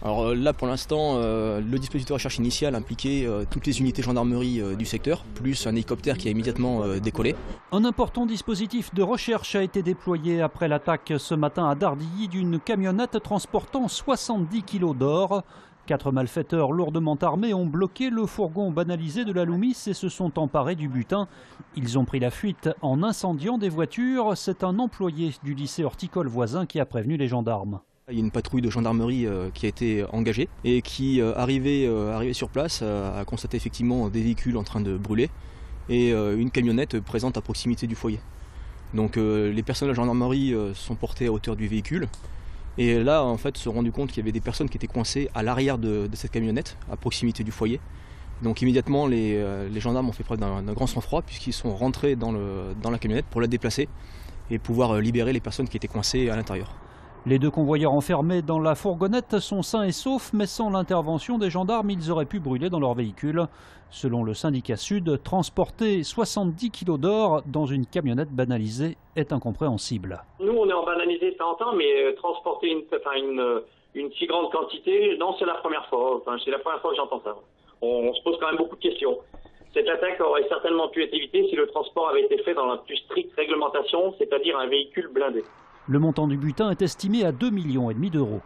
Alors là, pour l'instant, le dispositif de recherche initial impliquait toutes les unités gendarmerie du secteur, plus un hélicoptère qui a immédiatement décollé. Un important dispositif de recherche a été déployé après l'attaque ce matin à Dardilly d'une camionnette transportant 70 kilos d'or. 4 malfaiteurs lourdement armés ont bloqué le fourgon banalisé de la Loomis et se sont emparés du butin. Ils ont pris la fuite en incendiant des voitures. C'est un employé du lycée horticole voisin qui a prévenu les gendarmes. Il y a une patrouille de gendarmerie qui a été engagée et qui, arrivée sur place, a constaté effectivement des véhicules en train de brûler et une camionnette présente à proximité du foyer. Donc les personnels de gendarmerie sont portés à hauteur du véhicule et là en fait se sont rendus compte qu'il y avait des personnes qui étaient coincées à l'arrière de cette camionnette à proximité du foyer. Donc immédiatement les gendarmes ont fait preuve d'un grand sang-froid puisqu'ils sont rentrés dans la camionnette pour la déplacer et pouvoir libérer les personnes qui étaient coincées à l'intérieur. Les 2 convoyeurs enfermés dans la fourgonnette sont sains et saufs, mais sans l'intervention des gendarmes, ils auraient pu brûler dans leur véhicule. Selon le syndicat Sud, transporter 70 kilos d'or dans une camionnette banalisée est incompréhensible. Nous, on est en banalisé de temps en temps, mais transporter une si grande quantité, non, c'est la première fois. C'est la première fois que j'entends ça. On se pose quand même beaucoup de questions. Cette attaque aurait certainement pu être évitée si le transport avait été fait dans la plus stricte réglementation, c'est-à-dire un véhicule blindé. Le montant du butin est estimé à 2,5 millions d'euros.